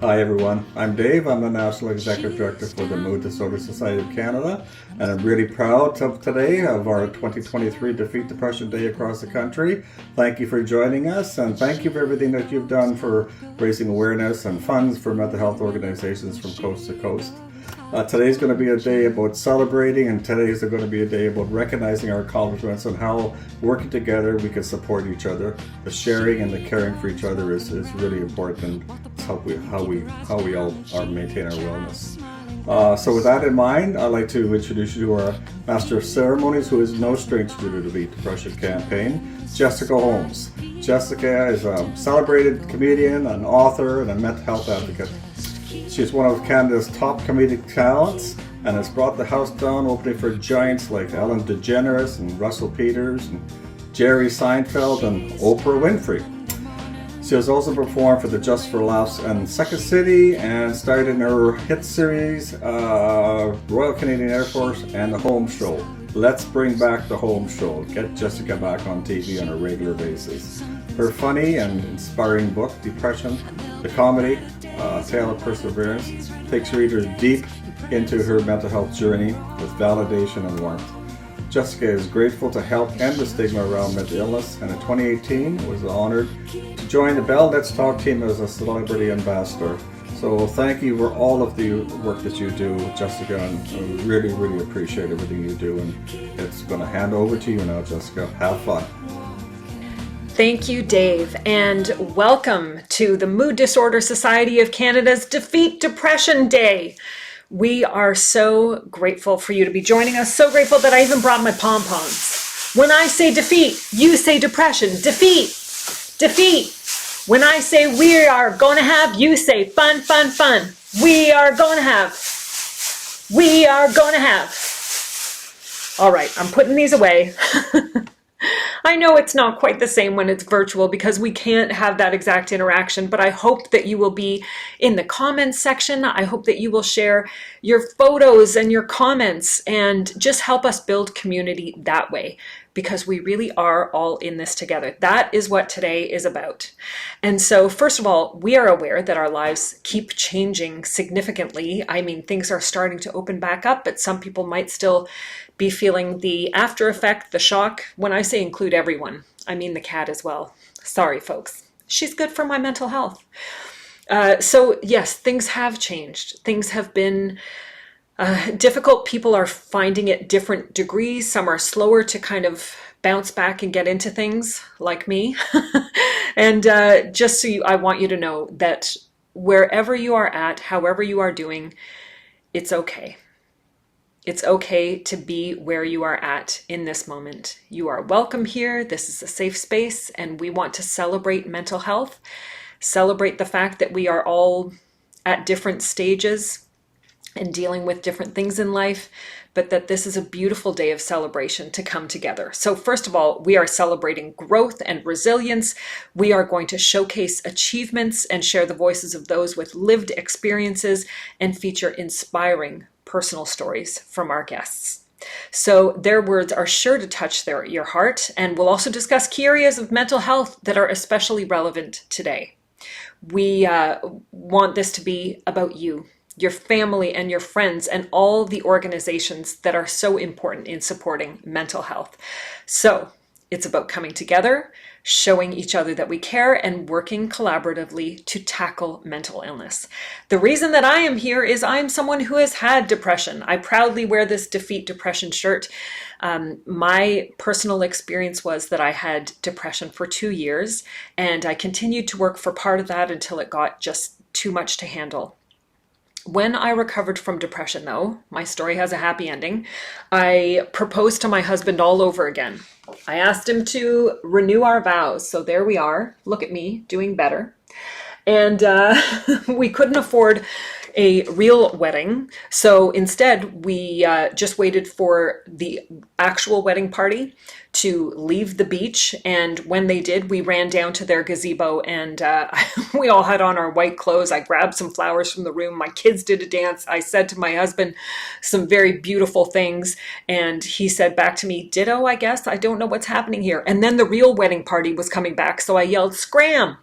Hi everyone, I'm Dave. I'm the National Executive Director for the Mood Disorder Society of Canada, and I'm really proud of today of our 2023 Defeat Depression Day across the country. Thank you for joining us, and thank you for everything that you've done for raising awareness and funds for mental health organizations from coast to coast. Today's going to be a day about celebrating, and today's going to be a day about recognizing our accomplishments and how working together we can support each other. The sharing and the caring for each other is really important. It's how we all are maintain our wellness. So with that in mind, I'd like to introduce you to our Master of Ceremonies, who is no stranger to the Defeat Depression campaign, Jessica Holmes. Jessica is a celebrated comedian, an author, and a mental health advocate. She's one of Canada's top comedic talents and has brought the house down, opening for giants like Ellen DeGeneres and Russell Peters and Jerry Seinfeld and Oprah Winfrey. She has also performed for the Just for Laughs and Second City and starred in her hit series Royal Canadian Air Force and The Home Show. Let's bring back The Home Show. Get Jessica back on TV on a regular basis. Her funny and inspiring book, Depression, the comedy, Tale of Perseverance, takes readers deep into her mental health journey with validation and warmth. Jessica is grateful to help end the stigma around mental illness, and in 2018 was honored to join the Bell Let's Talk team as a celebrity ambassador. So thank you for all of the work that you do, Jessica, and I really appreciate everything you do. And it's going to hand over to you now, Jessica. Have fun. Thank you, Dave, and welcome to the Mood Disorder Society of Canada's Defeat Depression Day. We are so grateful for you to be joining us, so grateful that I even brought my pom-poms. When I say defeat, you say depression. Defeat, defeat. When I say we are going to have, you say fun, fun, fun. We are going to have. We are going to have. All right, I'm putting these away. I know it's not quite the same when it's virtual because we can't have that exact interaction, but I hope that you will be in the comments section. I hope that you will share your photos and your comments and just help us build community that way, because we really are all in this together. That is what today is about. And so, first of all, we are aware that our lives keep changing significantly. I mean, things are starting to open back up, but some people might still be feeling the after effect, the shock. When I say include everyone, I mean the cat as well. Sorry, folks. She's good for my mental health. So yes, things have changed. Things have been difficult. People are finding it different degrees. Some are slower to kind of bounce back and get into things, like me. And just so I want you to know that wherever you are at, however you are doing, it's okay. It's okay to be where you are at in this moment. You are welcome here. This is a safe space, and we want to celebrate mental health, celebrate the fact that we are all at different stages and dealing with different things in life, but that this is a beautiful day of celebration to come together. So first of all, we are celebrating growth and resilience. We are going to showcase achievements and share the voices of those with lived experiences and feature inspiring personal stories from our guests. So their words are sure to touch your heart, and we'll also discuss key areas of mental health that are especially relevant today. We want this to be about you, your family, and your friends, and all the organizations that are so important in supporting mental health. So it's about coming together, showing each other that we care, and working collaboratively to tackle mental illness. The reason that I am here is I'm someone who has had depression. I proudly wear this Defeat Depression shirt. My personal experience was that I had depression for 2 years, and I continued to work for part of that until it got just too much to handle. When I recovered from depression, though, my story has a happy ending. I proposed to my husband all over again. I asked him to renew our vows. So there we are. Look at me doing better. And we couldn't afford a real wedding. So instead, we just waited for the actual wedding party to leave the beach. And when they did, we ran down to their gazebo, and we all had on our white clothes. I grabbed some flowers from the room. My kids did a dance. I said to my husband some very beautiful things, and he said back to me, ditto, I guess. I don't know what's happening here. And then the real wedding party was coming back, so I yelled, scram!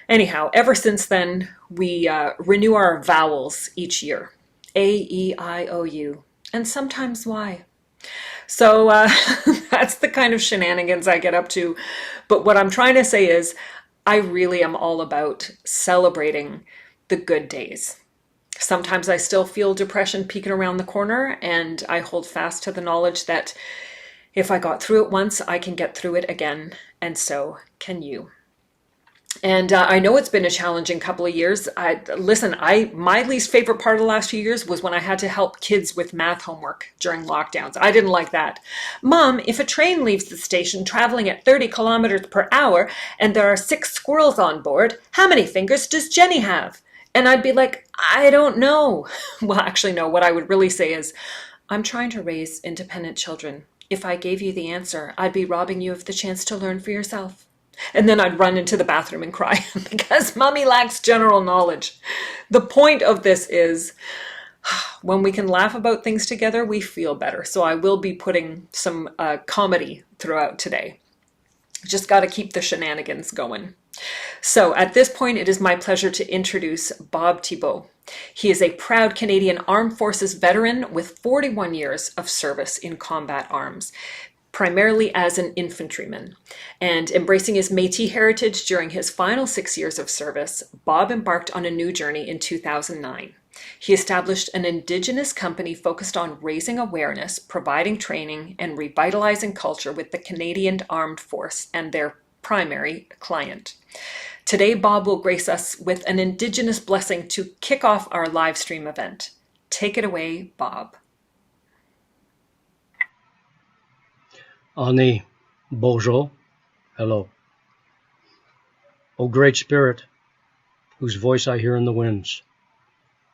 Anyhow, ever since then, we renew our vowels each year. A, E, I, O, U, and sometimes Y. So that's the kind of shenanigans I get up to. But what I'm trying to say is, I really am all about celebrating the good days. Sometimes I still feel depression peeking around the corner, and I hold fast to the knowledge that if I got through it once, I can get through it again, and so can you. And I know it's been a challenging couple of years. My least favorite part of the last few years was when I had to help kids with math homework during lockdowns. I didn't like that. Mom, if a train leaves the station traveling at 30 kilometers per hour and there are 6 squirrels on board, how many fingers does Jenny have? And I'd be like, I don't know. Well, actually, no, what I would really say is, I'm trying to raise independent children. If I gave you the answer, I'd be robbing you of the chance to learn for yourself. And then I'd run into the bathroom and cry because mommy lacks general knowledge. The point of this is, when we can laugh about things together, we feel better. So I will be putting some comedy throughout today. Just got to keep the shenanigans going. So at this point, it is my pleasure to introduce Bob Thibault. He is a proud Canadian Armed Forces veteran with 41 years of service in combat arms, primarily as an infantryman. And embracing his Métis heritage during his final 6 years of service, Bob embarked on a new journey in 2009. He established an Indigenous company focused on raising awareness, providing training, and revitalizing culture with the Canadian Armed Force and their primary client. Today, Bob will grace us with an Indigenous blessing to kick off our live stream event. Take it away, Bob. Ani Bojo, hello. O Great Spirit, whose voice I hear in the winds,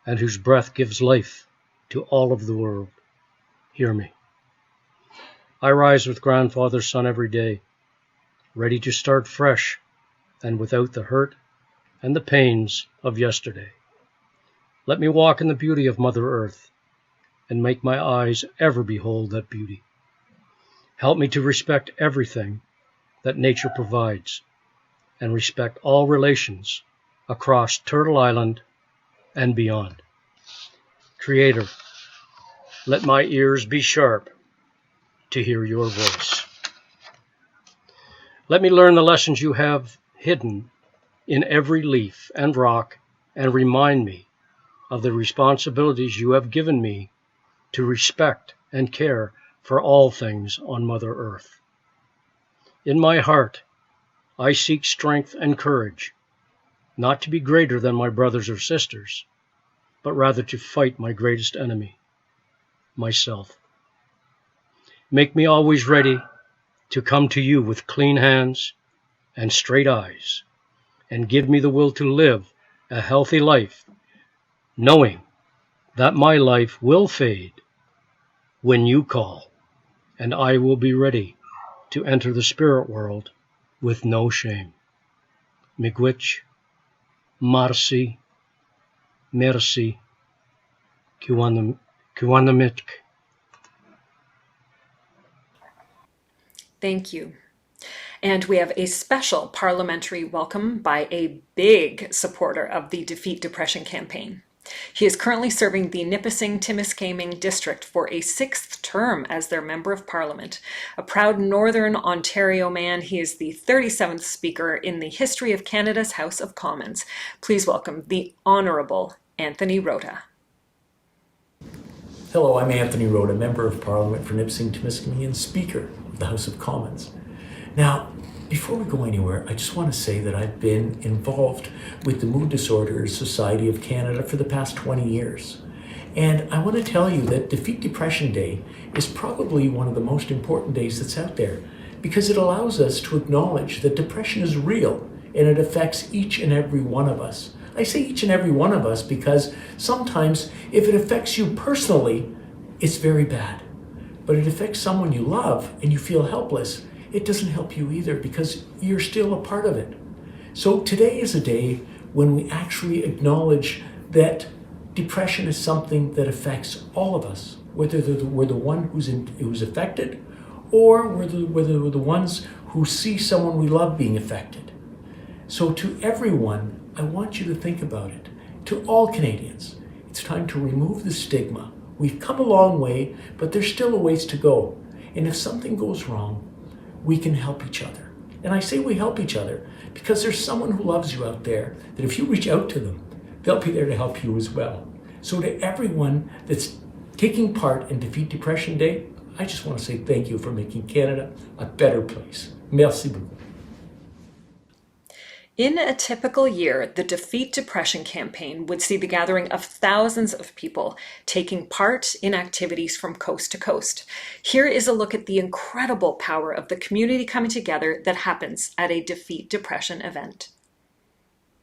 and whose breath gives life to all of the world, hear me. I rise with grandfather's son every day, ready to start fresh and without the hurt and the pains of yesterday. Let me walk in the beauty of Mother Earth and make my eyes ever behold that beauty. Help me to respect everything that nature provides and respect all relations across Turtle Island and beyond. Creator, let my ears be sharp to hear your voice. Let me learn the lessons you have hidden in every leaf and rock and remind me of the responsibilities you have given me to respect and care for all things on Mother Earth. In my heart, I seek strength and courage, not to be greater than my brothers or sisters, but rather to fight my greatest enemy, myself. Make me always ready to come to you with clean hands and straight eyes, and give me the will to live a healthy life, knowing that my life will fade when you call, and I will be ready to enter the spirit world with no shame. Miigwech, Marcy, Merci, Kiwanamik. Thank you. And we have a special parliamentary welcome by a big supporter of the Defeat Depression campaign. He is currently serving the Nipissing-Timiskaming district for a 6th term as their Member of Parliament. A proud Northern Ontario man, he is the 37th Speaker in the history of Canada's House of Commons. Please welcome the Honourable Anthony Rota. Hello, I'm Anthony Rota, Member of Parliament for Nipissing-Timiskaming and Speaker of the House of Commons. Now, before we go anywhere, I just want to say that I've been involved with the Mood Disorders Society of Canada for the past 20 years. And I want to tell you that Defeat Depression Day is probably one of the most important days that's out there, because it allows us to acknowledge that depression is real and it affects each and every one of us. I say each and every one of us because sometimes if it affects you personally, it's very bad. But it affects someone you love and you feel helpless, it doesn't help you either because you're still a part of it. So today is a day when we actually acknowledge that depression is something that affects all of us, whether we're the one who's affected or we're the ones who see someone we love being affected. So to everyone, I want you to think about it. To all Canadians, it's time to remove the stigma. We've come a long way, but there's still a ways to go. And if something goes wrong, we can help each other. And I say we help each other because there's someone who loves you out there that if you reach out to them, they'll be there to help you as well. So to everyone that's taking part in Defeat Depression Day, I just want to say thank you for making Canada a better place. Merci beaucoup. In a typical year, the Defeat Depression campaign would see the gathering of thousands of people taking part in activities from coast to coast. Here is a look at the incredible power of the community coming together that happens at a Defeat Depression event.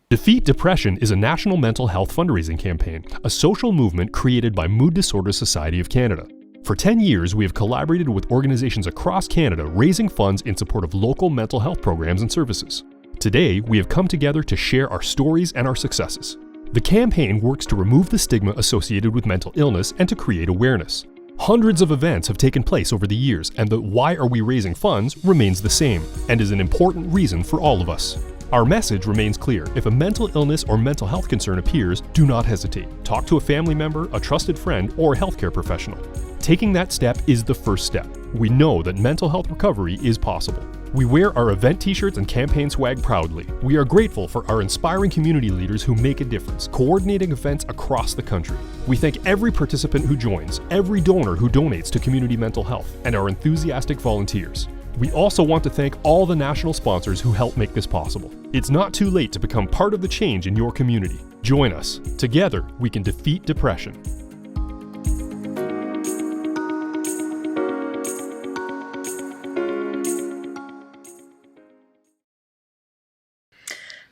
Defeat Depression is a national mental health fundraising campaign, a social movement created by Mood Disorder Society of Canada. For 10 years, we have collaborated with organizations across Canada raising funds in support of local mental health programs and services. Today, we have come together to share our stories and our successes. The campaign works to remove the stigma associated with mental illness and to create awareness. Hundreds of events have taken place over the years, and the why are we raising funds remains the same and is an important reason for all of us. Our message remains clear. If a mental illness or mental health concern appears, do not hesitate. Talk to a family member, a trusted friend, or a healthcare professional. Taking that step is the first step. We know that mental health recovery is possible. We wear our event t-shirts and campaign swag proudly. We are grateful for our inspiring community leaders who make a difference, coordinating events across the country. We thank every participant who joins, every donor who donates to community mental health, and our enthusiastic volunteers. We also want to thank all the national sponsors who help make this possible. It's not too late to become part of the change in your community. Join us. Together, we can defeat depression.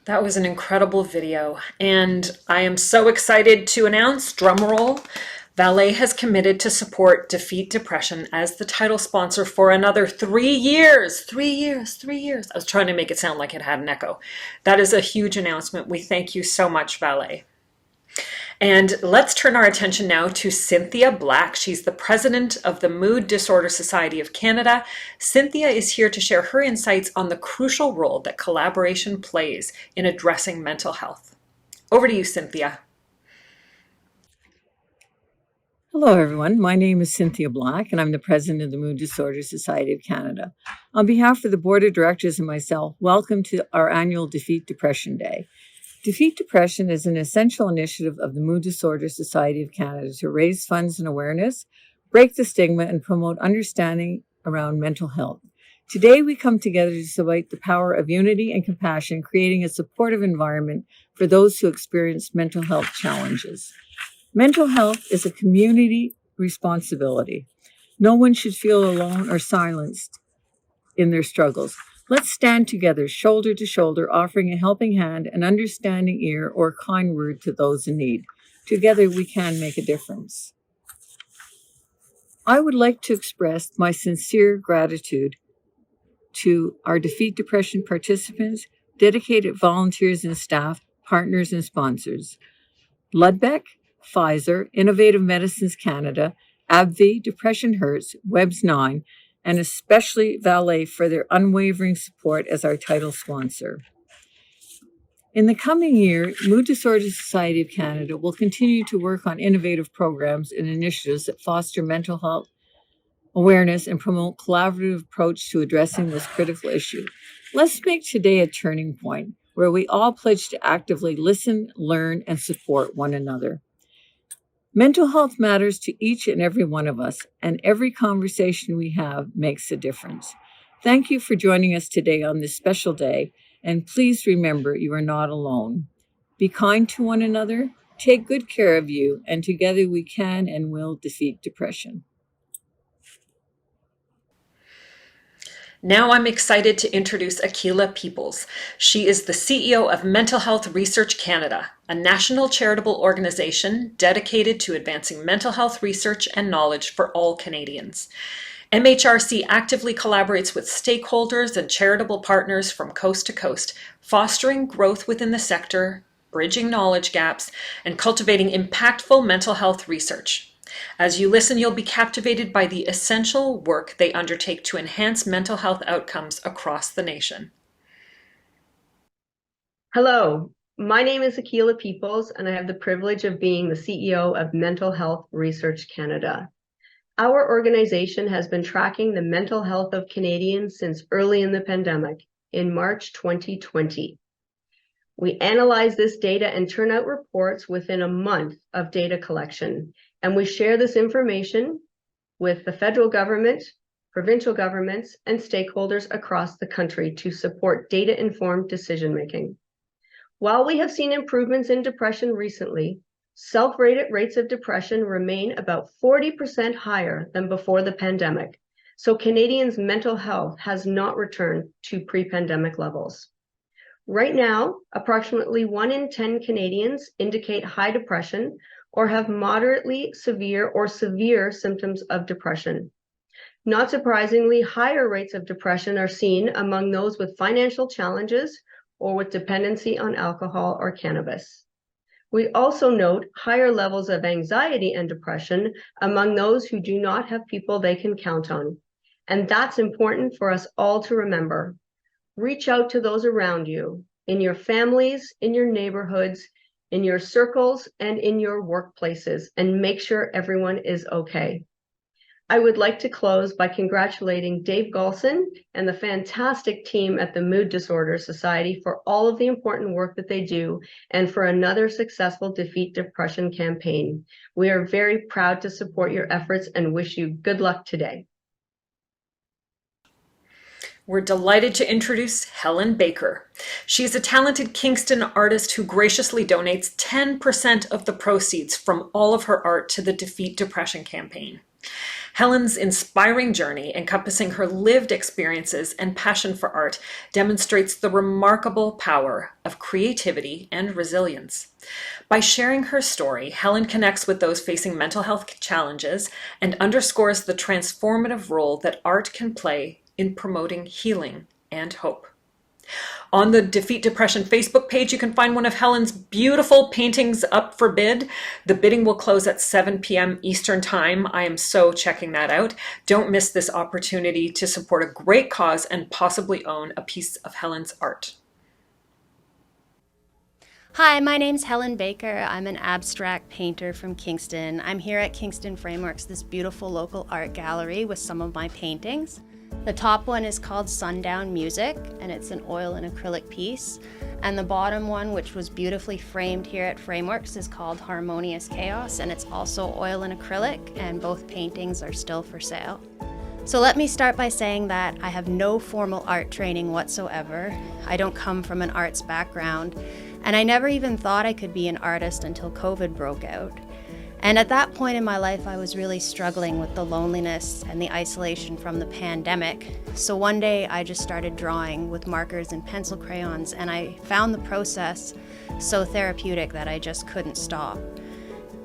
That was an incredible video, and I am so excited to announce, drumroll, Valet has committed to support Defeat Depression as the title sponsor for another 3 years. 3 years, 3 years. I was trying to make it sound like it had an echo. That is a huge announcement. We thank you so much, Valet. And let's turn our attention now to Cynthia Black. She's the president of the Mood Disorder Society of Canada. Cynthia is here to share her insights on the crucial role that collaboration plays in addressing mental health. Over to you, Cynthia. Hello, everyone. My name is Cynthia Black, and I'm the president of the Mood Disorder Society of Canada. On behalf of the board of directors and myself, welcome to our annual Defeat Depression Day. Defeat Depression is an essential initiative of the Mood Disorder Society of Canada to raise funds and awareness, break the stigma, and promote understanding around mental health. Today, we come together to celebrate the power of unity and compassion, creating a supportive environment for those who experience mental health challenges. Mental health is a community responsibility. No one should feel alone or silenced in their struggles. Let's stand together, shoulder to shoulder, offering a helping hand, an understanding ear, or a kind word to those in need. Together, we can make a difference. I would like to express my sincere gratitude to our Defeat Depression participants, dedicated volunteers and staff, partners and sponsors. Ludbeck, Pfizer, Innovative Medicines Canada, AbbVie, Depression Hurts, Webs 9, and especially Valet for their unwavering support as our title sponsor. In the coming year, Mood Disorder Society of Canada will continue to work on innovative programs and initiatives that foster mental health awareness and promote collaborative approach to addressing this critical issue. Let's make today a turning point where we all pledge to actively listen, learn, and support one another. Mental health matters to each and every one of us, and every conversation we have makes a difference. Thank you for joining us today on this special day, and please remember you are not alone. Be kind to one another, take good care of you, and together we can and will defeat depression. Now I'm excited to introduce Akila Peoples. She is the CEO of Mental Health Research Canada, a national charitable organization dedicated to advancing mental health research and knowledge for all Canadians. MHRC actively collaborates with stakeholders and charitable partners from coast to coast, fostering growth within the sector, bridging knowledge gaps, and cultivating impactful mental health research. As you listen, you'll be captivated by the essential work they undertake to enhance mental health outcomes across the nation. Hello, my name is Akila Peoples, and I have the privilege of being the CEO of Mental Health Research Canada. Our organization has been tracking the mental health of Canadians since early in the pandemic, in March 2020. We analyze this data and turn out reports within a month of data collection, and we share this information with the federal government, provincial governments, and stakeholders across the country to support data-informed decision-making. While we have seen improvements in depression recently, self-rated rates of depression remain about 40% higher than before the pandemic, so Canadians' mental health has not returned to pre-pandemic levels. Right now, approximately 1 in 10 Canadians indicate high depression or have moderately severe or severe symptoms of depression. Not surprisingly, higher rates of depression are seen among those with financial challenges or with dependency on alcohol or cannabis. We also note higher levels of anxiety and depression among those who do not have people they can count on. And that's important for us all to remember. Reach out to those around you, in your families, in your neighborhoods, in your circles, and in your workplaces, and make sure everyone is okay. I would like to close by congratulating Dave Golson and the fantastic team at the Mood Disorder Society for all of the important work that they do and for another successful Defeat Depression campaign. We are very proud to support your efforts and wish you good luck today. We're delighted to introduce Helen Baker. She's a talented Kingston artist who graciously donates 10% of the proceeds from all of her art to the Defeat Depression campaign. Helen's inspiring journey, encompassing her lived experiences and passion for art, demonstrates the remarkable power of creativity and resilience. By sharing her story, Helen connects with those facing mental health challenges and underscores the transformative role that art can play in promoting healing and hope. On the Defeat Depression Facebook page, you can find one of Helen's beautiful paintings up for bid. The bidding will close at 7 p.m. Eastern Time. I am so checking that out. Don't miss this opportunity to support a great cause and possibly own a piece of Helen's art. Hi, my name's Helen Baker. I'm an abstract painter from Kingston. I'm here at Kingston Frameworks, this beautiful local art gallery with some of my paintings. The top one is called Sundown Music, and it's an oil and acrylic piece. And the bottom one, which was beautifully framed here at Frameworks, is called Harmonious Chaos, and it's also oil and acrylic, and both paintings are still for sale. So let me start by saying that I have no formal art training whatsoever. I don't come from an arts background, and I never even thought I could be an artist until COVID broke out. And at that point in my life, I was really struggling with the loneliness and the isolation from the pandemic. So one day I just started drawing with markers and pencil crayons, and I found the process so therapeutic that I just couldn't stop.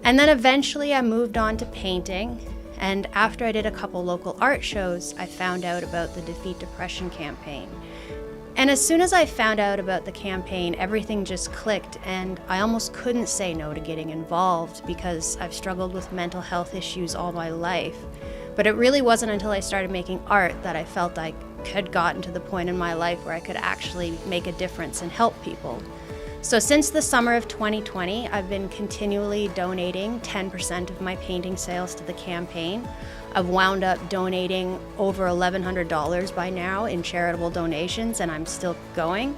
And then eventually I moved on to painting, and after I did a couple local art shows, I found out about the Defeat Depression campaign. And as soon as I found out about the campaign, everything just clicked, and I almost couldn't say no to getting involved because I've struggled with mental health issues all my life. But it really wasn't until I started making art that I felt I had gotten to the point in my life where I could actually make a difference and help people. So since the summer of 2020, I've been continually donating 10% of my painting sales to the campaign. I've wound up donating over $1,100 by now in charitable donations, and I'm still going.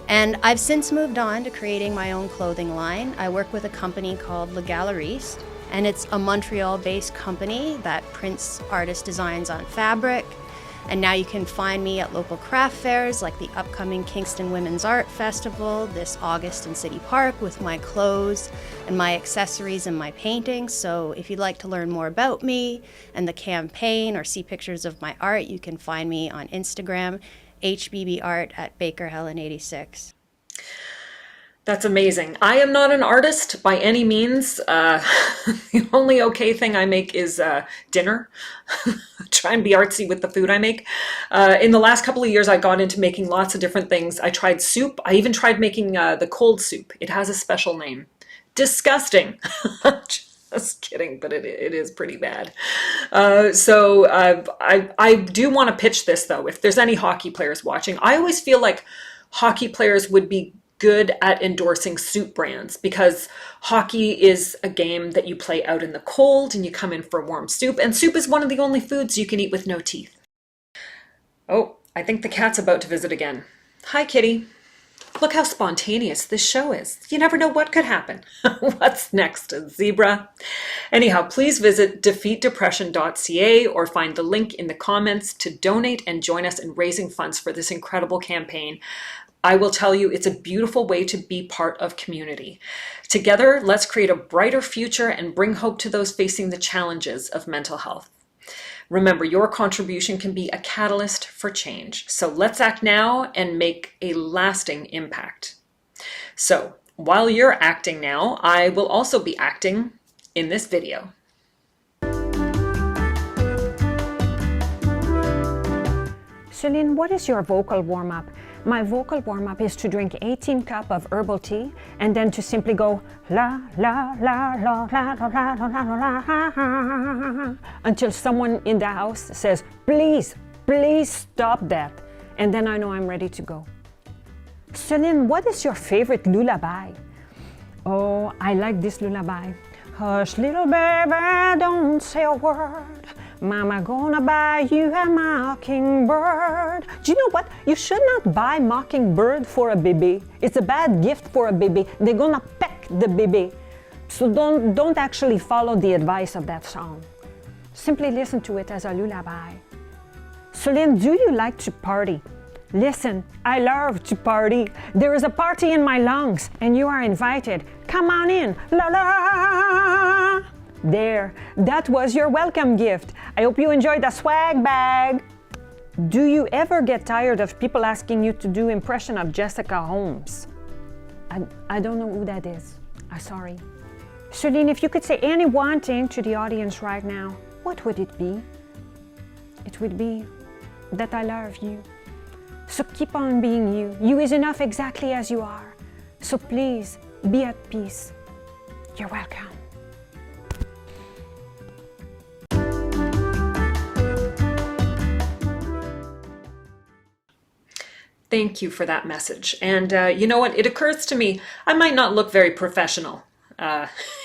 And I've since moved on to creating my own clothing line. I work with a company called Le Galeriste, and it's a Montreal-based company that prints artist designs on fabric. And now you can find me at local craft fairs like the upcoming Kingston Women's Art Festival this August in City Park with my clothes and my accessories and my paintings. So if you'd like to learn more about me and the campaign or see pictures of my art, you can find me on Instagram, HBBArt at BakerHelen86. That's amazing. I am not an artist by any means. The only okay thing I make is dinner. Try and be artsy with the food I make. In the last couple of years, I got into making lots of different things. I tried soup. I even tried making the cold soup. It has a special name. Disgusting. Just kidding, but it is pretty bad. So I do want to pitch this, though. If there's any hockey players watching, I always feel like hockey players would be good at endorsing soup brands because hockey is a game that you play out in the cold and you come in for warm soup, and soup is one of the only foods you can eat with no teeth. Oh, I think the cat's about to visit again. Hi, kitty. Look how spontaneous this show is. You never know what could happen. What's next, a zebra? Anyhow, please visit defeatdepression.ca or find the link in the comments to donate and join us in raising funds for this incredible campaign. I will tell you, it's a beautiful way to be part of community. Together, let's create a brighter future and bring hope to those facing the challenges of mental health. Remember, your contribution can be a catalyst for change. So let's act now and make a lasting impact. So while you're acting now, I will also be acting in this video. Celine, what is your vocal warm-up? My vocal warm-up is to drink 18 cups of herbal tea and then to simply go la la la la la la la la la la until someone in the house says, please stop that. And then I know I'm ready to go. Celine, what is your favorite lullaby? Oh, I like this lullaby. Hush, little baby, don't say a word. Mama gonna buy you a mockingbird. Do you know what? You should not buy mockingbird for a baby. It's a bad gift for a baby. They're gonna peck the baby. So don't actually follow the advice of that song. Simply listen to it as a lullaby. Celine, do you like to party? Listen, I love to party. There is a party in my lungs and you are invited. Come on in. La la. There, that was your welcome gift. I hope you enjoyed the swag bag. Do you ever get tired of people asking you to do impression of Jessica Holmes? I don't know who that is. I'm sorry. Celine, if you could say any one thing to the audience right now, what would it be? It would be that I love you. So keep on being you. You is enough exactly as you are. So please, be at peace. You're welcome. Thank you for that message. And you know what? It occurs to me, I might not look very professional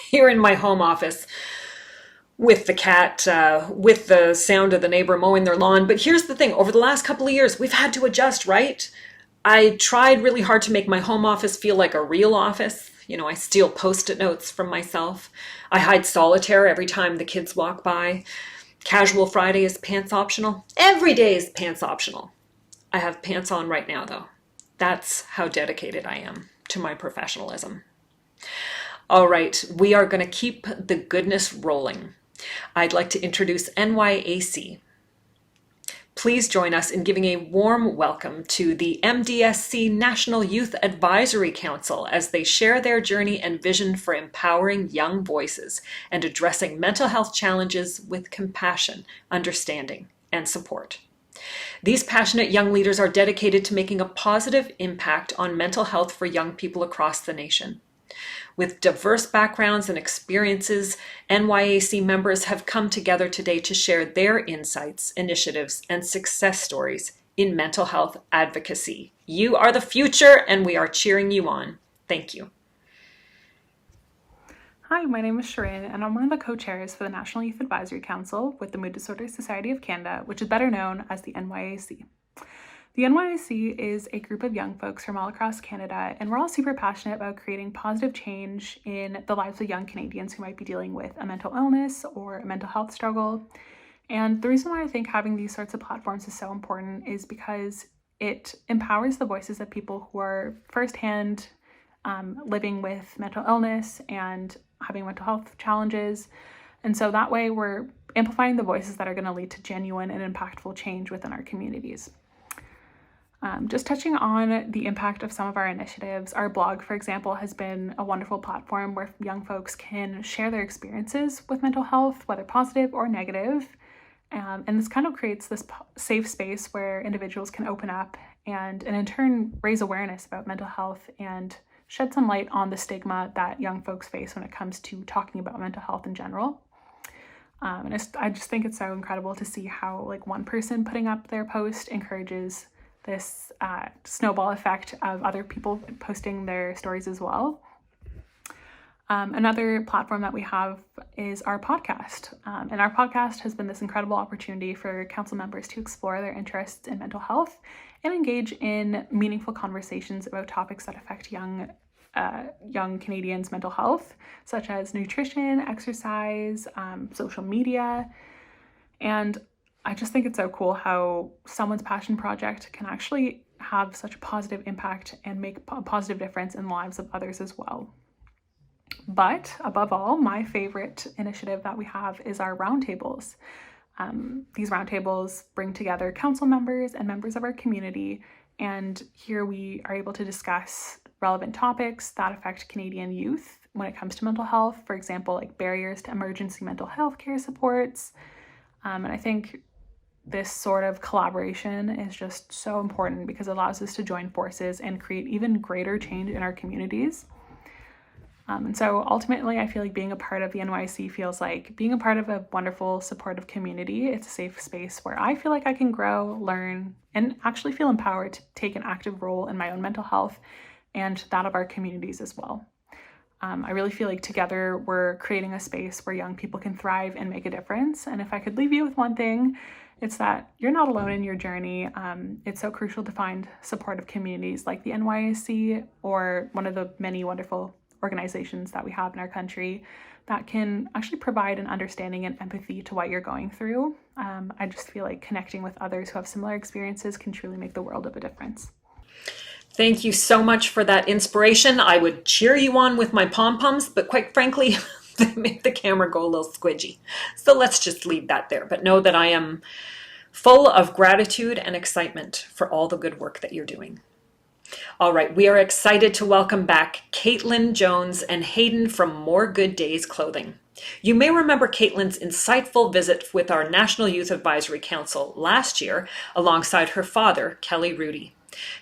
here in my home office with the cat, with the sound of the neighbor mowing their lawn. But here's the thing. Over the last couple of years, we've had to adjust, right? I tried really hard to make my home office feel like a real office. You know, I steal Post-it notes from myself. I hide solitaire every time the kids walk by. Casual Friday is pants optional. Every day is pants optional. I have pants on right now, though. That's how dedicated I am to my professionalism. All right, we are going to keep the goodness rolling. I'd like to introduce NYAC. Please join us in giving a warm welcome to the MDSC National Youth Advisory Council as they share their journey and vision for empowering young voices and addressing mental health challenges with compassion, understanding, and support. These passionate young leaders are dedicated to making a positive impact on mental health for young people across the nation. With diverse backgrounds and experiences, NYAC members have come together today to share their insights, initiatives, and success stories in mental health advocacy. You are the future, and we are cheering you on. Thank you. Hi, my name is Sharon, and I'm one of the co-chairs for the National Youth Advisory Council with the Mood Disorder Society of Canada, which is better known as the NYAC. The NYAC is a group of young folks from all across Canada, and we're all super passionate about creating positive change in the lives of young Canadians who might be dealing with a mental illness or a mental health struggle. And the reason why I think having these sorts of platforms is so important is because it empowers the voices of people who are firsthand living with mental illness and having mental health challenges. And so that way we're amplifying the voices that are going to lead to genuine and impactful change within our communities. Just touching on the impact of some of our initiatives, our blog, for example, has been a wonderful platform where young folks can share their experiences with mental health, whether positive or negative. And this kind of creates this safe space where individuals can open up and in turn raise awareness about mental health and shed some light on the stigma that young folks face when it comes to talking about mental health in general. And I just think it's so incredible to see how one person putting up their post encourages this snowball effect of other people posting their stories as well. Another platform that we have is our podcast. And our podcast has been this incredible opportunity for council members to explore their interests in mental health and engage in meaningful conversations about topics that affect young Canadians' mental health, such as nutrition, exercise, social media. And I just think it's so cool how someone's passion project can actually have such a positive impact and make a positive difference in the lives of others as well. But above all, my favorite initiative that we have is our roundtables. These roundtables bring together council members and members of our community, and here we are able to discuss relevant topics that affect Canadian youth when it comes to mental health, for example, like barriers to emergency mental health care supports. And I think this sort of collaboration is just so important because it allows us to join forces and create even greater change in our communities. And so ultimately, I feel like being a part of the NYC feels like being a part of a wonderful, supportive community. It's a safe space where I feel like I can grow, learn, and actually feel empowered to take an active role in my own mental health and that of our communities as well. I really feel like together we're creating a space where young people can thrive and make a difference. And if I could leave you with one thing, it's that you're not alone in your journey. It's so crucial to find supportive communities like the NYC or one of the many wonderful organizations that we have in our country that can actually provide an understanding and empathy to what you're going through. I just feel like connecting with others who have similar experiences can truly make the world of a difference. Thank you so much for that inspiration. I would cheer you on with my pom-poms, but quite frankly, they make the camera go a little squidgy. So let's just leave that there. But know that I am full of gratitude and excitement for all the good work that you're doing. All right, we are excited to welcome back Caitlin Jones and Hayden from More Good Days Clothing. You may remember Caitlin's insightful visit with our National Youth Advisory Council last year alongside her father, Kelly Rudy.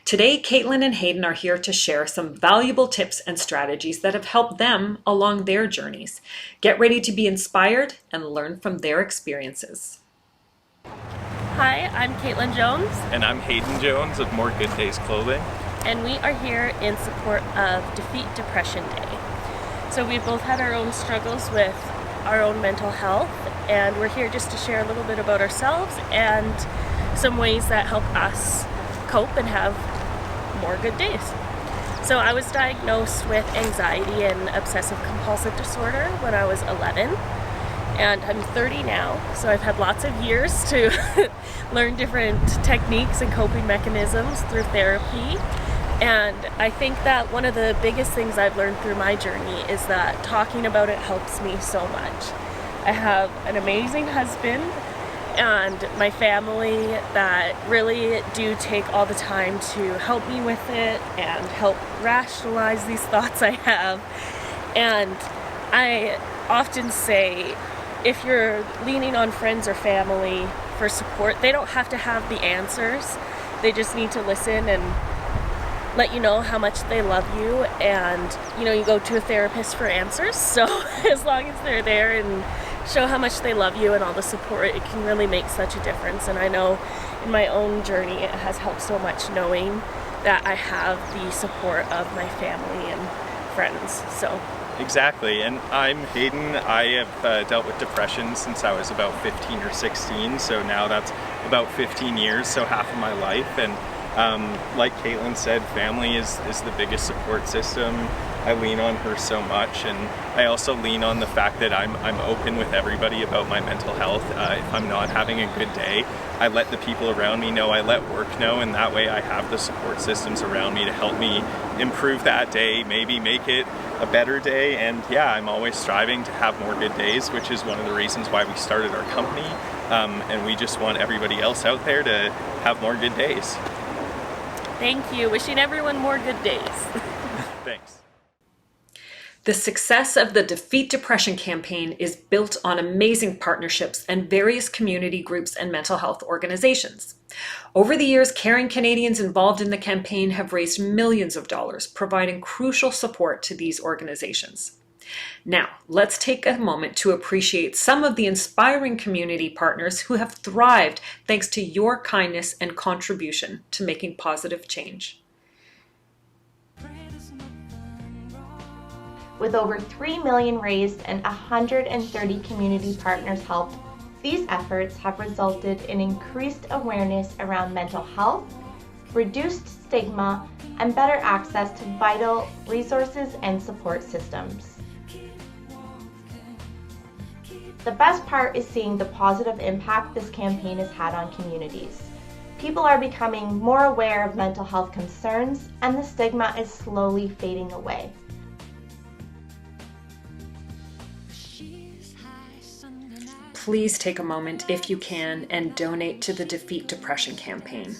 Today, Caitlin and Hayden are here to share some valuable tips and strategies that have helped them along their journeys. Get ready to be inspired and learn from their experiences. Hi, I'm Caitlin Jones. And I'm Hayden Jones of More Good Days Clothing. And we are here in support of Defeat Depression Day. So we've both had our own struggles with our own mental health, and we're here just to share a little bit about ourselves and some ways that help us cope and have more good days. So I was diagnosed with anxiety and obsessive compulsive disorder when I was 11, and I'm 30 now, so I've had lots of years to learn different techniques and coping mechanisms through therapy. And I think that one of the biggest things I've learned through my journey is that talking about it helps me so much. I have an amazing husband and my family that really do take all the time to help me with it and help rationalize these thoughts I have. And I often say, if you're leaning on friends or family for support, they don't have to have the answers. They just need to listen and let you know how much they love you. And you go to a therapist for answers, so as long as they're there and show how much they love you and all the support, it can really make such a difference. And I know in my own journey it has helped so much knowing that I have the support of my family and friends. So Exactly, and I'm Hayden. I have dealt with depression since I was about 15 or 16, so now that's about 15 years, so half of my life. And like Caitlin said, family is the biggest support system. I lean on her so much, and I also lean on the fact that I'm open with everybody about my mental health. If I'm not having a good day, I let the people around me know, I let work know, and that way I have the support systems around me to help me improve that day, maybe make it a better day. And yeah, I'm always striving to have more good days, which is one of the reasons why we started our company. And we just want everybody else out there to have more good days. thank you. Wishing everyone more good days. Thanks. The success of the Defeat Depression campaign is built on amazing partnerships and various community groups and mental health organizations. Over the years, caring Canadians involved in the campaign have raised millions of dollars, providing crucial support to these organizations. Now, let's take a moment to appreciate some of the inspiring community partners who have thrived thanks to your kindness and contribution to making positive change. With over 3 million raised and 130 community partners helped, these efforts have resulted in increased awareness around mental health, reduced stigma, and better access to vital resources and support systems. The best part is seeing the positive impact this campaign has had on communities. People are becoming more aware of mental health concerns, and the stigma is slowly fading away. Please take a moment, if you can, and donate to the Defeat Depression campaign.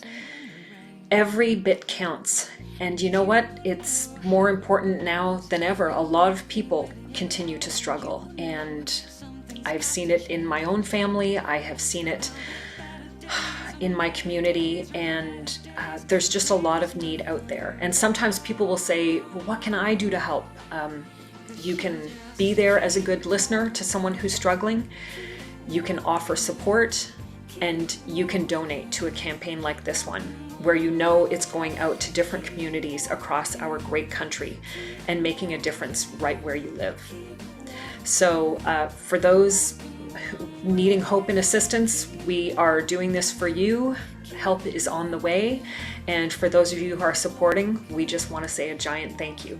Every bit counts. And you know what? It's more important now than ever. A lot of people continue to struggle, and I've seen it in my own family. I have seen it in my community, and there's just a lot of need out there. And sometimes people will say, well, what can I do to help? You can be there as a good listener to someone who's struggling. You can offer support, and you can donate to a campaign like this one, where you know it's going out to different communities across our great country and making a difference right where you live. So for those needing hope and assistance, we are doing this for you. Help is on the way. And for those of you who are supporting, we just want to say a giant thank you.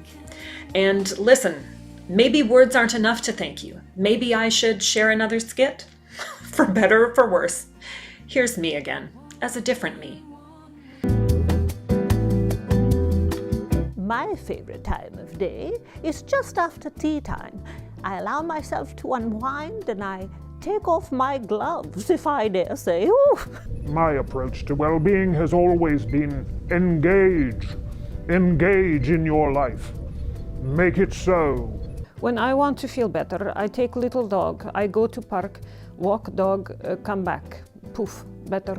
And listen, maybe words aren't enough to thank you. Maybe I should share another skit, for better or for worse. Here's me again, as a different me. My favorite time of day is just after tea time. I allow myself to unwind and I take off my gloves, if I dare say. Ooh. My approach to well-being has always been engage. Engage in your life. Make it so. When I want to feel better, I take little dog, I go to park, walk dog, come back. Poof, better.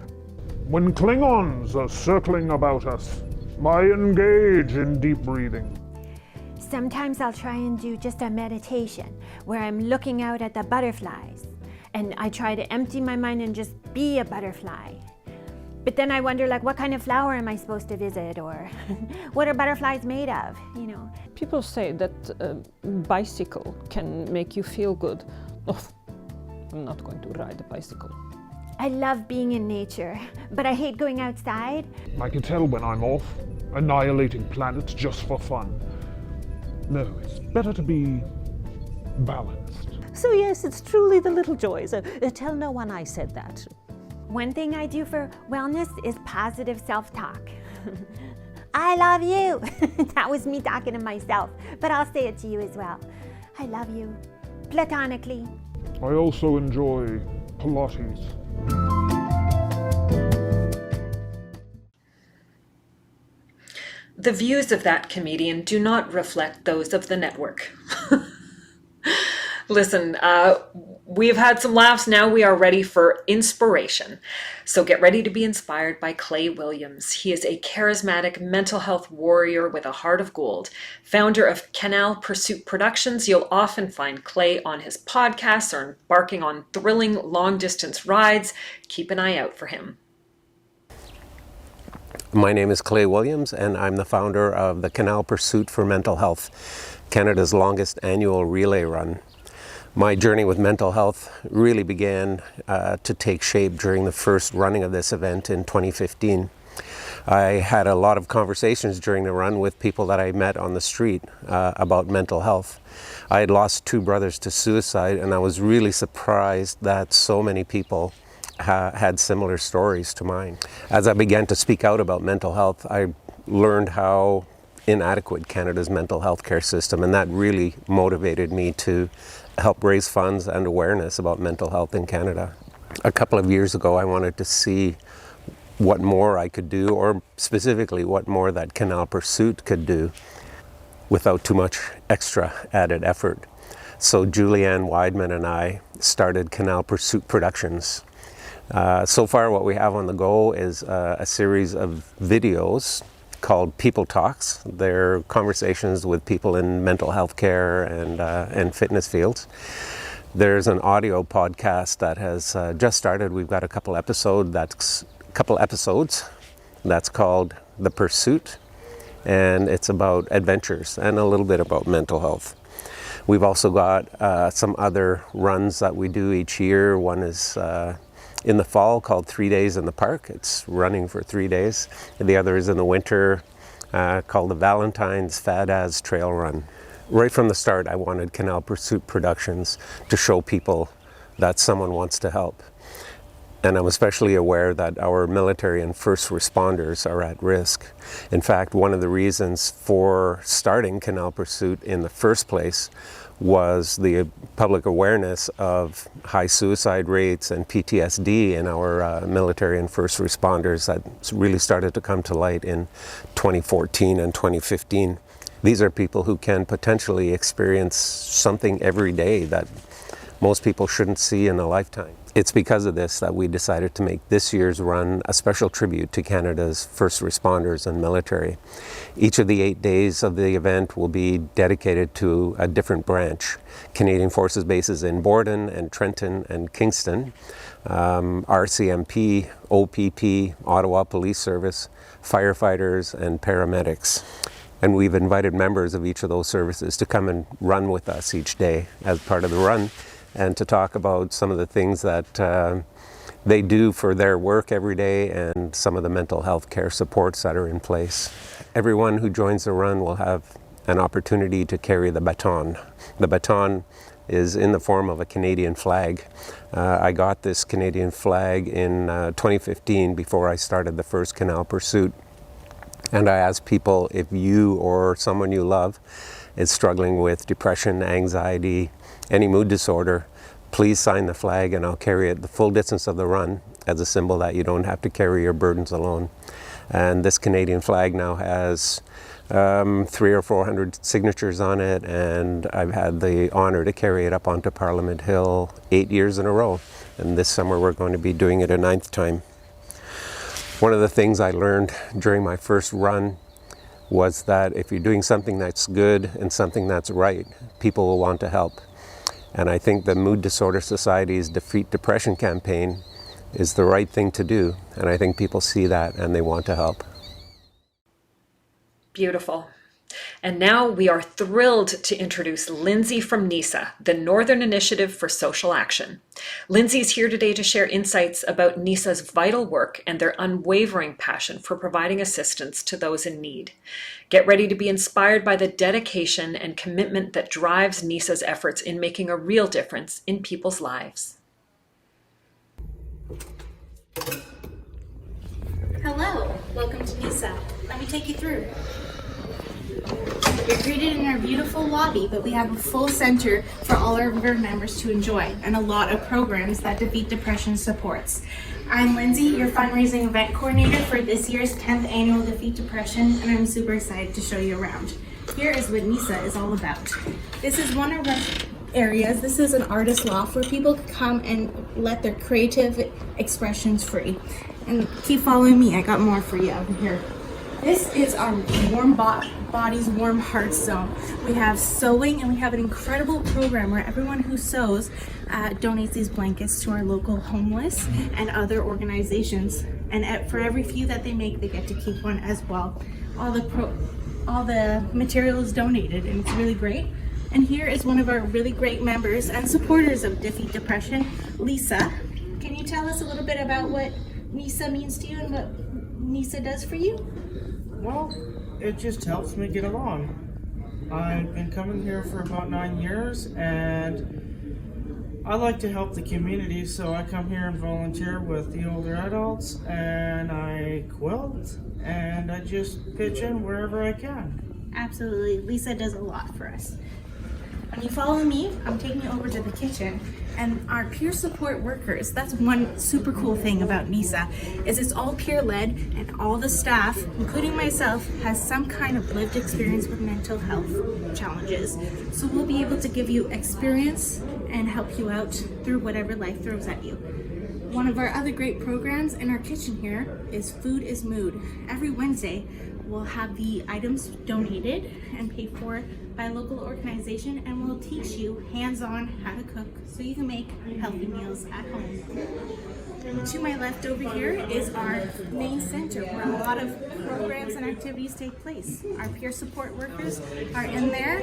When Klingons are circling about us, I engage in deep breathing. Sometimes I'll try and do just a meditation where I'm looking out at the butterflies, and I try to empty my mind and just be a butterfly. But then I wonder, like, what kind of flower am I supposed to visit, or what are butterflies made of, you know? People say that a bicycle can make you feel good. Oh, I'm not going to ride a bicycle. I love being in nature, but I hate going outside. I can tell when I'm off, annihilating planets just for fun. No, it's better to be balanced. So yes, it's truly the little joys. Tell no one I said that. One thing I do for wellness is positive self-talk. I love you. That was me talking to myself, but I'll say it to you as well. I love you, platonically. I also enjoy Pilates. The views of that comedian do not reflect those of the network. Listen, we've had some laughs. Now we are ready for inspiration. So get ready to be inspired by Clay Williams. He is a charismatic mental health warrior with a heart of gold. Founder of Canal Pursuit Productions, you'll often find Clay on his podcasts or embarking on thrilling long-distance rides. Keep an eye out for him. My name is Clay Williams, and I'm the founder of the Canal Pursuit for Mental Health, Canada's longest annual relay run. My journey with mental health really began to take shape during the first running of this event in 2015. I had a lot of conversations during the run with people that I met on the street about mental health. I had lost 2 brothers to suicide, and I was really surprised that so many people had similar stories to mine. As I began to speak out about mental health, I learned how inadequate Canada's mental health care system, and that really motivated me to help raise funds and awareness about mental health in Canada. A couple of years ago, I wanted to see what more I could do, or specifically what more that Canal Pursuit could do without too much extra added effort. So Julianne Weidman and I started Canal Pursuit Productions. So far what we have on the go is a series of videos called People Talks. They're conversations with people in mental health care and fitness fields. There's an audio podcast that has just started. We've got a couple episodes that's called The Pursuit, and it's about adventures and a little bit about mental health. We've also got some other runs that we do each year. One is in the fall called 3 Days in the Park. It's running for 3 days. And the other is in the winter called the Valentine's Fad As Trail Run. Right from the start, I wanted Canal Pursuit Productions to show people that someone wants to help. And I'm especially aware that our military and first responders are at risk. In fact, one of the reasons for starting Canal Pursuit in the first place was the public awareness of high suicide rates and PTSD in our military and first responders that really started to come to light in 2014 and 2015. These are people who can potentially experience something every day that most people shouldn't see in a lifetime. It's because of this that we decided to make this year's run a special tribute to Canada's first responders and military. Each of the 8 days of the event will be dedicated to a different branch. Canadian Forces bases in Borden and Trenton and Kingston, RCMP, OPP, Ottawa Police Service, firefighters and paramedics. And we've invited members of each of those services to come and run with us each day as part of the run, and to talk about some of the things that they do for their work every day and some of the mental health care supports that are in place. Everyone who joins the run will have an opportunity to carry the baton. The baton is in the form of a Canadian flag. I got this Canadian flag in 2015 before I started the first Canal Pursuit. And I ask people, if you or someone you love is struggling with depression, anxiety, any mood disorder, please sign the flag and I'll carry it the full distance of the run as a symbol that you don't have to carry your burdens alone. And this Canadian flag now has 300 or 400 signatures on it, and I've had the honor to carry it up onto Parliament Hill 8 years in a row. And this summer we're going to be doing it a 9th time. One of the things I learned during my first run was that if you're doing something that's good and something that's right, people will want to help. And I think the Mood Disorder Society's Defeat Depression campaign is the right thing to do. And I think people see that and they want to help. Beautiful. And now we are thrilled to introduce Lindsay from NISA, the Northern Initiative for Social Action. Lindsay's here today to share insights about NISA's vital work and their unwavering passion for providing assistance to those in need. Get ready to be inspired by the dedication and commitment that drives NISA's efforts in making a real difference in people's lives. Hello, welcome to NISA. Let me take you through. You're greeted in our beautiful lobby, but we have a full center for all of our members to enjoy and a lot of programs that Defeat Depression supports. I'm Lindsay, your fundraising event coordinator for this year's 10th annual Defeat Depression, and I'm super excited to show you around. Here is what NISA is all about. This is one of our areas. This is an artist loft where people can come and let their creative expressions free. And keep following me, I got more for you over here. This is our Warm Bodies, Warm Hearts Zone. We have sewing, and we have an incredible program where everyone who sews donates these blankets to our local homeless and other organizations. And for every few that they make, they get to keep one as well. All the material is donated, and it's really great. And here is one of our really great members and supporters of Defeat Depression, Lisa. Can you tell us a little bit about what NISA means to you and what NISA does for you? Well, it just helps me get along. I've been coming here for about 9 years, and I like to help the community, so I come here and volunteer with the older adults, and I quilt, and I just pitch in wherever I can. Absolutely. Lisa does a lot for us. When you follow me, I'm taking you over to the kitchen, and our peer support workers, that's one super cool thing about NISA, is it's all peer-led, and all the staff, including myself, has some kind of lived experience with mental health challenges. So we'll be able to give you experience and help you out through whatever life throws at you. One of our other great programs in our kitchen here is Food is Mood. Every Wednesday, we'll have the items donated and paid for by a local organization, and we'll teach you hands-on how to cook so you can make healthy meals at home. To my left over here is our main center where a lot of programs and activities take place. Our peer support workers are in there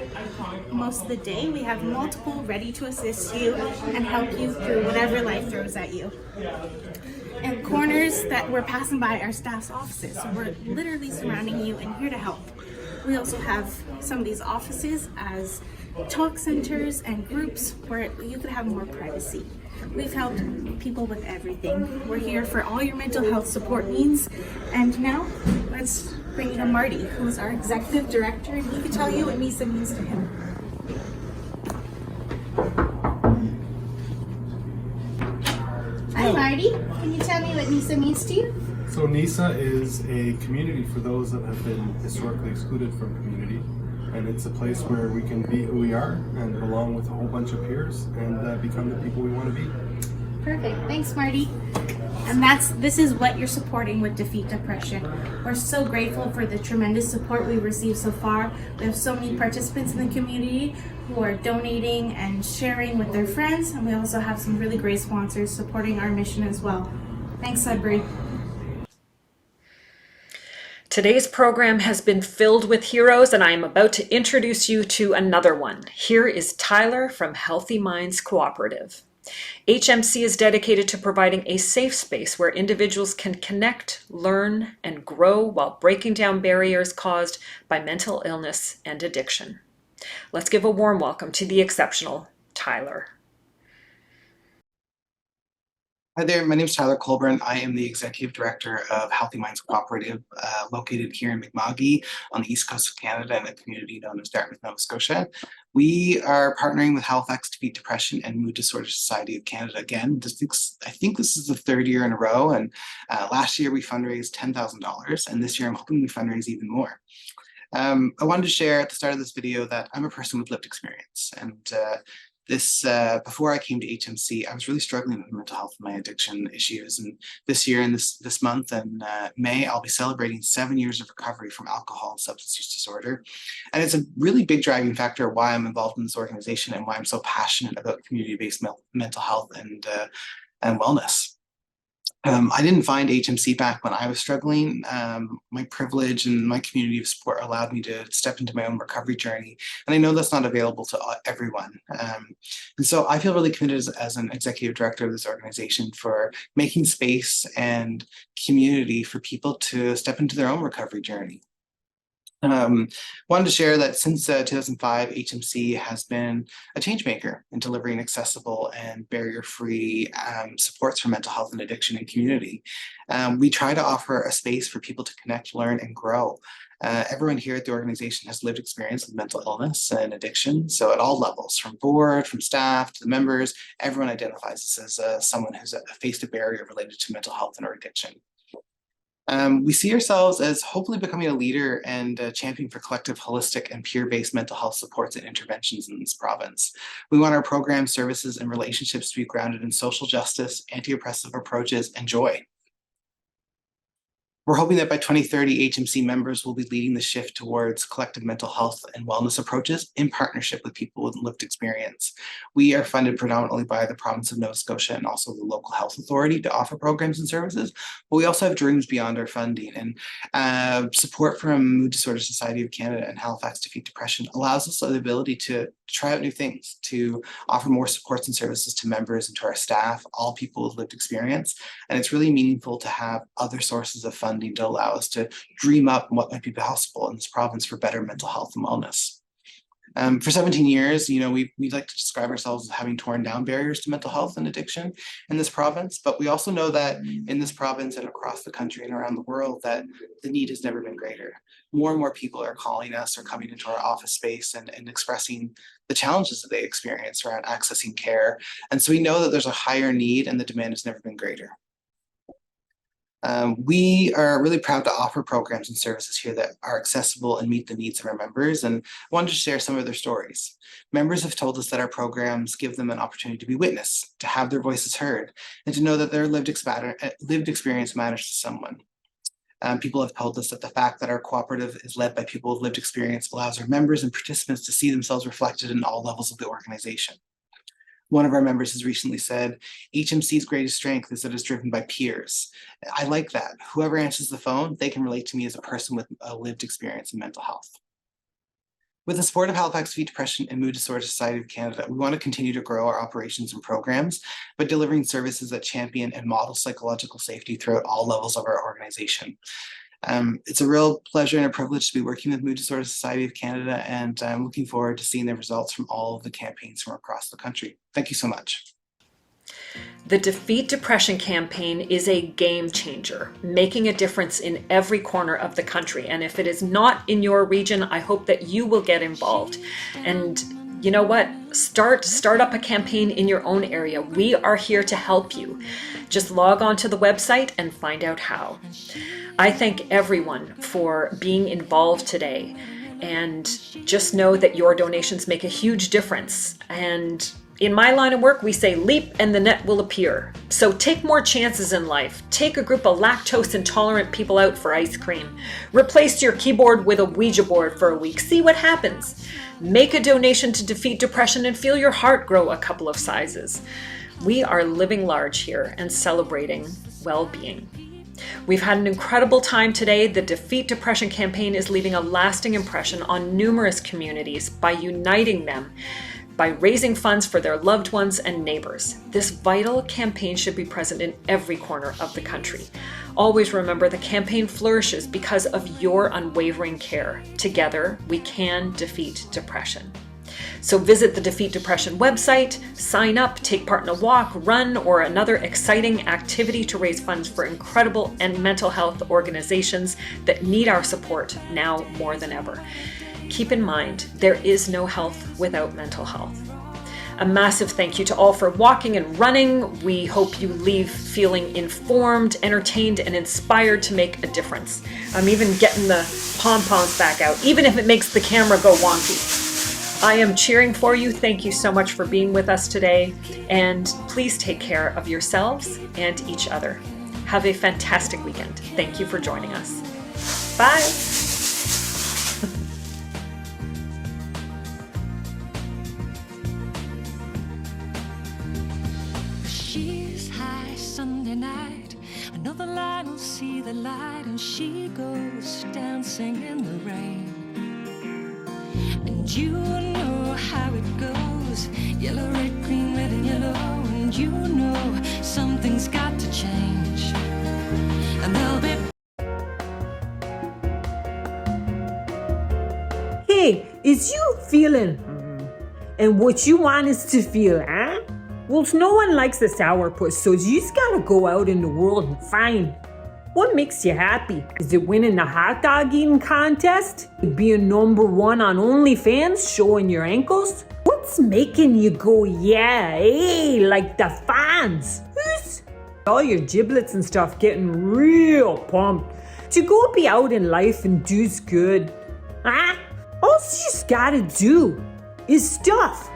most of the day. We have multiple ready to assist you and help you through whatever life throws at you. And corners that we're passing by our staff's offices. So we're literally surrounding you and here to help. We also have some of these offices as talk centers and groups where you could have more privacy. We've helped people with everything. We're here for all your mental health support needs. And now, let's bring you to Marty, who's our executive director, and he can tell you what NISA means to him. Hi, Marty. Can you tell me what NISA means to you? So NISA is a community for those that have been historically excluded from community. And it's a place where we can be who we are and belong with a whole bunch of peers and become the people we want to be. Perfect. Thanks, Marty. And this is what you're supporting with Defeat Depression. We're so grateful for the tremendous support we've received so far. We have so many participants in the community who are donating and sharing with their friends. And we also have some really great sponsors supporting our mission as well. Thanks, Sudbury. Today's program has been filled with heroes, and I am about to introduce you to another one. Here is Tyler from Healthy Minds Cooperative. HMC is dedicated to providing a safe space where individuals can connect, learn, and grow while breaking down barriers caused by mental illness and addiction. Let's give a warm welcome to the exceptional Tyler. Hi there, my name is Tyler Colburn. I am the Executive Director of Healthy Minds Cooperative, located here in Mi'kma'ki on the east coast of Canada in a community known as Dartmouth, Nova Scotia. We are partnering with Halifax Defeat Depression and Mood Disorder Society of Canada again. I think this is the third year in a row, and last year we fundraised $10,000, and this year I'm hoping we fundraise even more. I wanted to share at the start of this video that I'm a person with lived experience, and before I came to HMC, I was really struggling with mental health and my addiction issues. And this year and this month in May, I'll be celebrating 7 years of recovery from alcohol and substance use disorder. And it's a really big driving factor why I'm involved in this organization and why I'm so passionate about community-based mental health and wellness. I didn't find HMC back when I was struggling. My privilege and my community of support allowed me to step into my own recovery journey. And I know that's not available to everyone. And so I feel really committed as an executive director of this organization for making space and community for people to step into their own recovery journey. Wanted to share that since 2005, HMC has been a change maker in delivering accessible and barrier-free supports for mental health and addiction and community. We try to offer a space for people to connect, learn, and grow. Everyone here at the organization has lived experience with mental illness and addiction. So at all levels, from board, from staff to the members, everyone identifies this as someone who's faced a barrier related to mental health and or addiction. We see ourselves as hopefully becoming a leader and a champion for collective, holistic, and peer-based mental health supports and interventions in this province. We want our programs, services, and relationships to be grounded in social justice, anti-oppressive approaches, and joy. We're hoping that by 2030, HMC members will be leading the shift towards collective mental health and wellness approaches in partnership with people with lived experience. We are funded predominantly by the province of Nova Scotia and also the local health authority to offer programs and services, but we also have dreams beyond our funding, and support from Mood Disorder Society of Canada and Halifax Defeat Depression allows us the ability to try out new things, to offer more supports and services to members and to our staff, all people with lived experience. And it's really meaningful to have other sources of funding to allow us to dream up what might be possible in this province for better mental health and wellness. For 17 years, we like to describe ourselves as having torn down barriers to mental health and addiction in this province, but we also know that in this province and across the country and around the world that the need has never been greater. More and more people are calling us or coming into our office space and expressing the challenges that they experience around accessing care. And so we know that there's a higher need and the demand has never been greater. We are really proud to offer programs and services here that are accessible and meet the needs of our members, and wanted to share some of their stories. Members have told us that our programs give them an opportunity to be witnessed, to have their voices heard, and to know that their lived experience matters to someone. People have told us that the fact that our cooperative is led by people with lived experience allows our members and participants to see themselves reflected in all levels of the organization. One of our members has recently said, HMC's greatest strength is that it's driven by peers. I like that. Whoever answers the phone, they can relate to me as a person with a lived experience in mental health. With the support of Halifax Defeat Depression and Mood Disorder Society of Canada, we want to continue to grow our operations and programs by delivering services that champion and model psychological safety throughout all levels of our organization. It's a real pleasure and a privilege to be working with Mood Disorder Society of Canada, and I'm looking forward to seeing the results from all of the campaigns from across the country. Thank you so much. The Defeat Depression campaign is a game changer, making a difference in every corner of the country. And if it is not in your region, I hope that you will get involved. And you know what? Start up a campaign in your own area. We are here to help you. Just log on to the website and find out how. I thank everyone for being involved today, and just know that your donations make a huge difference. And in my line of work, we say leap and the net will appear. So take more chances in life. Take a group of lactose intolerant people out for ice cream. Replace your keyboard with a Ouija board for a week. See what happens. Make a donation to Defeat Depression and feel your heart grow a couple of sizes. We are living large here and celebrating well-being. We've had an incredible time today. The Defeat Depression campaign is leaving a lasting impression on numerous communities by uniting them, by raising funds for their loved ones and neighbors. This vital campaign should be present in every corner of the country. Always remember, the campaign flourishes because of your unwavering care. Together, we can defeat depression. So visit the Defeat Depression website, sign up, take part in a walk, run, or another exciting activity to raise funds for incredible and mental health organizations that need our support now more than ever. Keep in mind, there is no health without mental health. A massive thank you to all for walking and running. We hope you leave feeling informed, entertained, and inspired to make a difference. I'm even getting the pom-poms back out, even if it makes the camera go wonky. I am cheering for you. Thank you so much for being with us today. And please take care of yourselves and each other. Have a fantastic weekend. Thank you for joining us. Bye. She's high Sunday night. Another line will see the light, and she goes dancing in the rain. And you know how it goes. Yellow, red, green, red, and yellow. And you know something's got to change. And there'll be. Hey, is you feeling? And what you want us to feel, huh? Well, no one likes a sourpuss, so you just gotta go out in the world and find. What makes you happy? Is it winning the hot dog eating contest? Being #1 on OnlyFans, showing your ankles? What's making you go, yeah, hey, like the fans? Who's all your giblets and stuff getting real pumped to go be out in life and do's good? Huh? All you just gotta do is stuff.